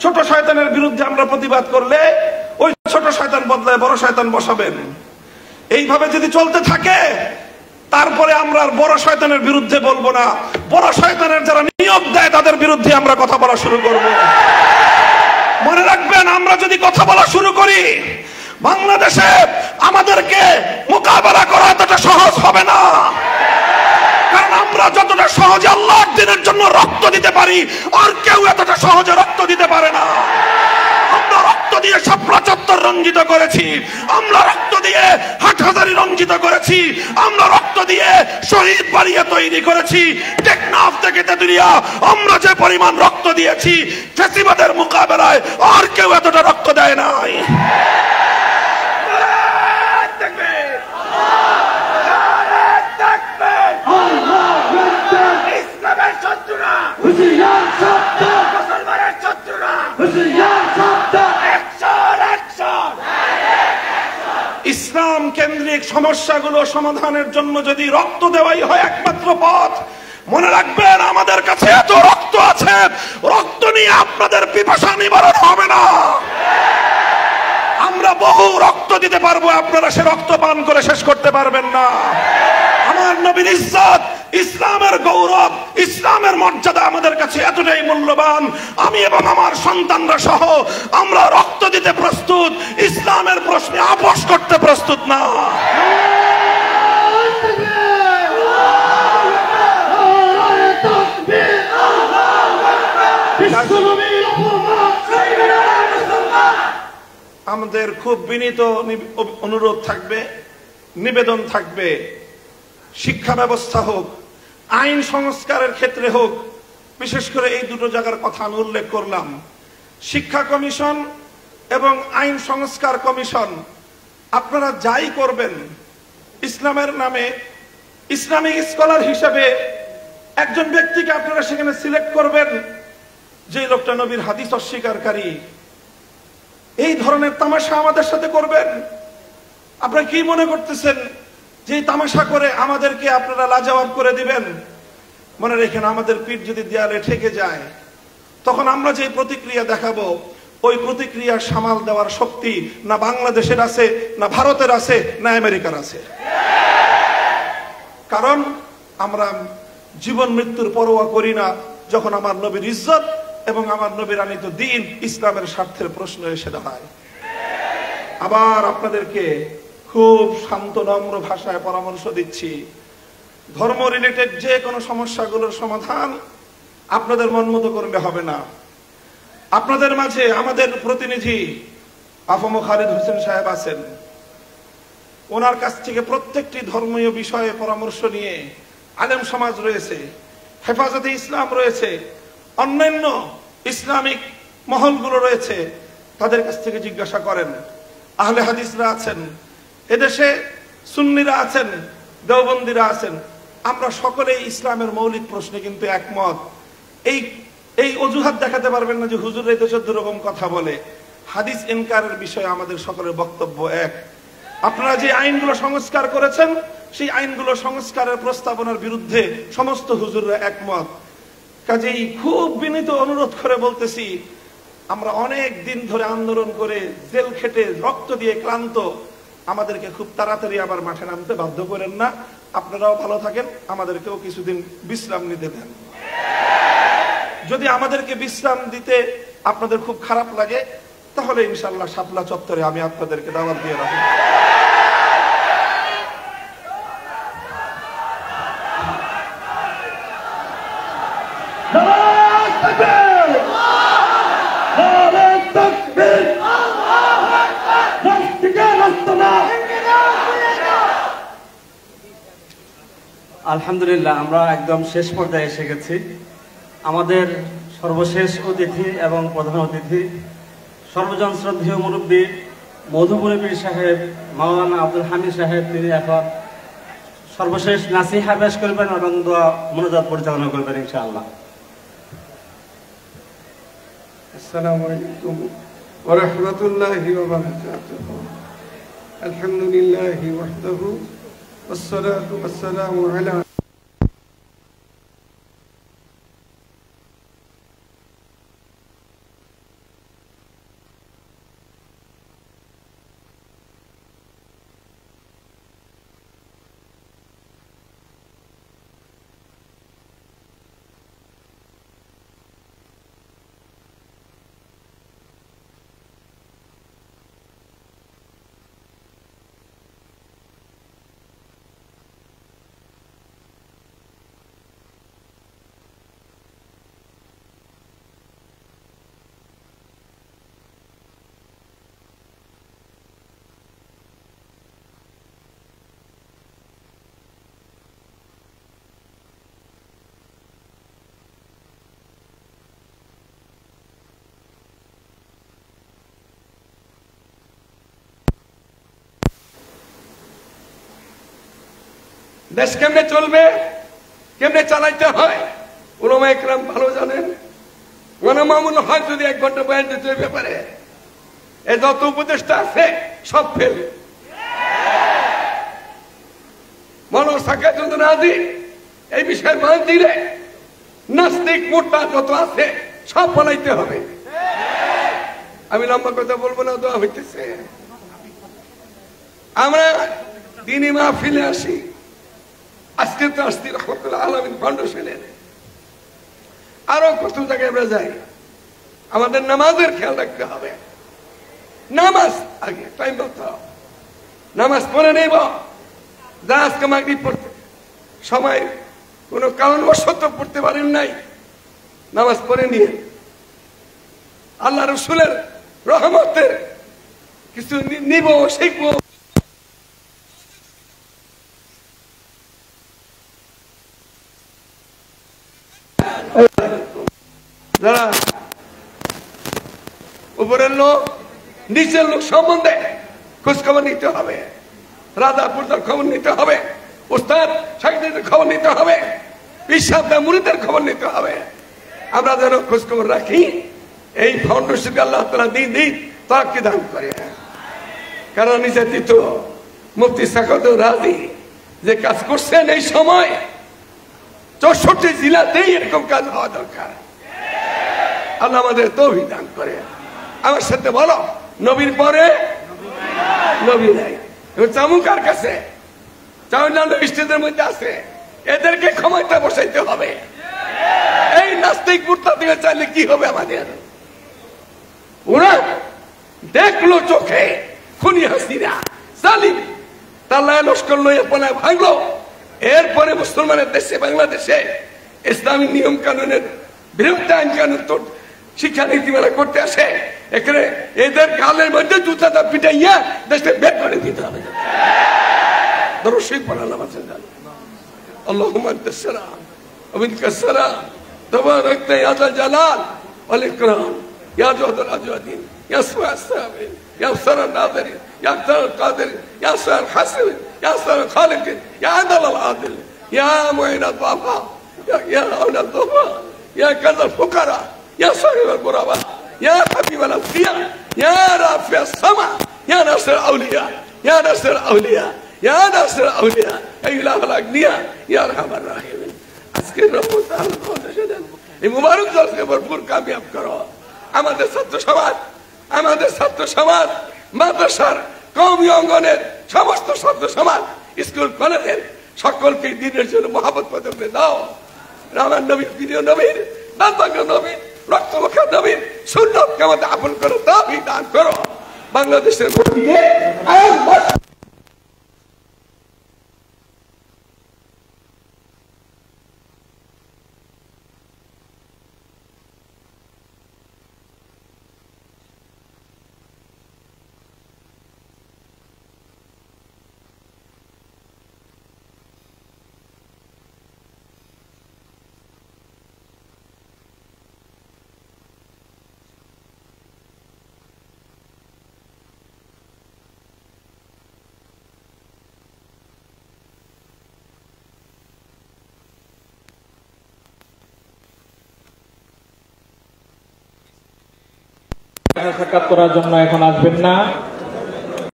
ছোট শয়তানের বিরুদ্ধে আমরা প্রতিবাদ করলে ওই ছোট শয়তান বদলায় বড় শয়তান বসাবেন। এইভাবে যদি চলতে থাকে তারপরে আমরা আর বড় শয়তানের বিরুদ্ধে বলবো না, বড় শয়তানের যারা নিয়োগ দেয় তাদের বিরুদ্ধে আমরা কথা বলা শুরু করব। মনে রাখবেন, আমরা যদি কথা বলা শুরু করি বাংলাদেশে আমাদেরকে মোকাবেলা করা এতটা সহজ হবে না। কারণ আমরা যতটা সহজে আল্লাহর দ্বীনের জন্য রক্ত দিতে পারি আর কেউ এতটা সহজে রক্ত দিতে পারে না। আমরা রক্ত দিয়ে শাপলা চত্বর রঞ্জিত করেছি, আমরা রক্ত দিয়ে হাটহাজারী রঞ্জিত করেছি, আমরা রক্ত দিয়ে শহীদ বাড়িয়ে তৈরি করেছি। টেকনাফ থেকে তেতুলিয়া আমরা যে পরিমাণ রক্ত দিয়েছি ফ্যাসিবাদের মোকাবেলায় আর কেউ এতটা রক্ত দেয় নাই। ইসলাম কেন্দ্রিক সমস্যাগুলো সমাধানের জন্য যদি রক্ত দেওয়াই হয় একমাত্র পথ, মনে রাখবেন আমাদের কাছে এত রক্ত আছে, রক্ত নিয়ে আপনাদের পিপাসা নিবারণ হবে না। আমরা বহু রক্ত দিতে পারবো, আপনারা সে রক্ত পান করে শেষ করতে পারবেন না। আমার নবীর ইজ্জত, ইসলামের গৌরব, ইসলামের মর্যাদা আমাদের কাছে এতটাই মূল্যবান, আমি এবং আমার সন্তানরা সহ আমরা রক্ত দিতে প্রস্তুত, ইসলামের প্রশ্নে আপোষ করতে প্রস্তুত না। আমাদের খুব বিনীত অনুরোধ থাকবে, নিবেদন থাকবে, শিক্ষা ব্যবস্থা হোক, আইন সংস্কারের ক্ষেত্রে হোক, বিশেষ করে এই দুটো জায়গার কথা আমি উল্লেখ করলাম। শিক্ষা কমিশন এবং আইন সংস্কার কমিশন, আপনারা যাই করবেন ইসলামের নামে ইসলামিক স্কলার হিসেবে একজন ব্যক্তিকে আপনারা সেখানে সিলেক্ট করবেন যে লোকটা নবীর হাদিস অস্বীকারী। এই ধরনের তামাশা আমাদের সাথে করবেন? আপনারা কি মনে করতেছেন যে তামাশা করে আমাদেরকে আপনারা লাজবাব করে দিবেন? মনে রেখেন, আমাদের পিঠ যদি দেয়ালে ঠেকে যায় তখন আমরা যে প্রতিক্রিয়া দেখাবো ওই প্রতিক্রিয়া সামাল দেওয়ার শক্তি না বাংলাদেশের আছে, না ভারতের আছে, না আমেরিকার আছে। কারণ আমরা জীবন মৃত্যুর পরোয়া করি না যখন আমার নবীর ইজ্জত এবং আমার নবীর আনিত দ্বীন ইসলামের স্বার্থের প্রশ্ন এসে দাঁড়ায়। আবার আপনাদেরকে খুব শান্ত নম্র ভাষায় পরামর্শ দিচ্ছি, ধর্ম রিলেটেড যে কোনো সমস্যাগুলোর সমাধান আপনাদের মন মতো করলে হবে না। আপনাদের মাঝে আমাদের প্রতিনিধি আফম খালিদ হোসেন সাহেব আছেন, ওনার কাছ থেকে প্রত্যেকটি ধর্মীয় বিষয়ে পরামর্শ নিয়ে আলেম সমাজ রয়েছে, হেফাজতে ইসলাম রয়েছে, অন্যান্য ইসলামিক মহলগুলো রয়েছে, তাদের কাছ থেকে জিজ্ঞাসা করেন। আহলে হাদিসরা আছেন, এদেশে সুন্নিরা আছেন, দেওবন্দিরা আছেন, আমরা সকলেই ইসলামের মৌলিক প্রশ্নে কিন্তু একমত। এই অজুহাত দেখাতে পারবেন না যে হুজুর এই তো 14 রকম কথা বলে। হাদিস ইনকারের বিষয়ে আমাদের সকলের বক্তব্য এক। আপনারা যে আইনগুলো সংস্কার করেছেন সেই আইনগুলো সংস্কারের প্রস্তাবনার বিরুদ্ধে সমস্ত হুজুররা একমত। কাজেই খুব বিনীত অনুরোধ করে বলতেছি, আমরা অনেক দিন ধরে আন্দোলন করে জেল খেটে রক্ত দিয়ে ক্লান্ত, আমাদেরকে খুব তাড়াতাড়ি আবার মাঠে নামতে বাধ্য করেন না। আপনারাও ভালো থাকেন, আমাদেরকেও কিছুদিন বিশ্রাম নিতে দেন। যদি আমাদেরকে বিশ্রাম দিতে আপনাদের খুব খারাপ লাগে তাহলে ইনশাআল্লাহ শাপলা চত্বরে আমি আপনাদেরকে দাওয়াত দিয়ে রাখবো। আলহামদুলিল্লাহ, আমরা একদম শেষ পর্যায়ে এসে গেছি। আমাদের সর্বশেষ অতিথি এবং প্রধান অতিথি সর্বজন শ্রদ্ধেয় মুরব্বী মধুপুরী পীর সাহেব মাওলানা আব্দুল হামিদ সাহেব, তিনি এখন সর্বশেষ নাসিহা পেশ করবেন এবং দোয়া মোনাজাত পরিচালনা করবেন ইনশাআল্লাহ। আসসালামু আলাইকুম ওয়া রাহমাতুল্লাহি ওয়া বারাকাতুহু। আলহামদুলিল্লাহি ওয়াহদাহু والصلاة والسلام على দেশ কেমনে চলবে, কেমনে চালাইতে হয় উলামা ইকরাম ভালো জানেন। ওনা মামুনুল হক যদি 1 ঘন্টা বয়ান দিতে ব্যাপারে এ যত উপদেষ্টা আছে সব ফেল। মনোজ সাকাতুল রাজি এই বিষয়ে মান দিলে নাস্তিক মোটা যত আছে সব বলাইতে হবে। আমি লম্বা কথা বলবো না, দোয়া হইতেছে। আমরা দিনী মাহফিলে আসি। আজকে তো আসছি রহমতুল্লাহ আলামিন ফাউন্ডেশনের, আরো কত জায়গায় আমরা যাই। আমাদের নামাজের খেয়াল রাখতে হবে। নামাজ আগে টাইম মতো নামাজ পড়ে নেব। যা আজকে মাগরিব পড়তে সময় কোনো কারণবশত পড়তে পারেন নাই, নামাজ পড়ে নিয়ে আল্লাহ রসুলের রহমতের কিছু নিব, শিখবো। যারা উপরের লোক নিচের লোক সম্বন্ধে খোঁজ খবর নিতে হবে, রাজাপুরদের খবর নিতে হবে, উস্তাদ সাহিত্যের খবর নিতে হবে, পিসাবদা মুরিদের খবর নিতে হবে। আমরা যেন খোঁজ খবর রাখি। এই ফাউন্ডেশনকে আল্লাহ তাআলা দিন দিন তাকে দান করে। কারণ নির্যাতিত মুফতি সাকাতুল রাজি যে কাজ করছেন এই সময় 64 জেলাতেই এরকম কাজ হওয়া দরকার। আল্লাহ আমাদের তৌফিক দান করে। আমার সাথে বলো, নবীর পরে নবী নাই। চামুকার কাছে চাউন্যান্য স্টেজের মধ্যে আছে, এদেরকে ক্ষমতা বসাইতে হবে। এই নাস্তিক মুর্তা থেকে চাইলে কি হবে আমাদের? ওরা দেখলো চোখে খুনি হাসিনা জালিম তাল্লা লস্কর লইয়া পলায় ভাঙলো। এরপরে মুসলমানের দেশে বাংলাদেশে ইসলামী নিয়ম কানুনের বিরুদ্ধে আইন কানুন শিক্ষা নীতিমালা করতে আসে। এখানে এদের গালের মধ্যে জুতাটা পিটাইয়া দেশে বের করে দিতে হবে। দরশিক পড়ালাম আছে জানো। আল্লাহুম্মা আনতাস সালাম ওয়া মিনকাস সালাম তাবারাকতা ইয়া যাল জালাল ওয়াল ইকরাম ইয়া জাওয়াদুল আজওয়াদিন ইয়া সুআস সাবিন ইয়া সারান নাযিরিন ইয়া আকতারুল কাদিরিন ইয়া সার হাসিবিন ইয়া সার খালিকিন ইয়া আদাল আদিল ইয়া মুঈনাত বাফা ইয়া আউলাদ দুফা ইয়া কাযাল ফুকারা ইয়া সাহিবাল গুরাবা ইয়া হাবিবাল আসফিয়া ইয়া রাফিয়াস সামা ইয়া নাসির আউলিয়া ইয়া নাসির আউলিয়া ইয়া নাসির আউলিয়া ইয়া ইলাহুল আগনিয়া ইয়া আরহামার রাহিমিন। আজকের রহমত আল্লাহ ফাউন্ডেশন এই মুবারক জলসাকে ভরপুর কামিয়াব করো। আমাদের ছাত্র সমাজ মাদ্রাসার কওমি অঙ্গনের সমস্ত ছাত্র সমাজ স্কুল কলেজের সকলকে দিনের জন্য মহব্বত পদকে দাও। আমার নবীর প্রিয় নবীর দানবাগ্য নবীর রক্তমুখা নবীর সুন্নতকে আমাদের আপন করো, তৌফিক দান করো। বাংলাদেশের ভূমিকে সাক্ষাৎ করার জন্য এখন আসবেন না।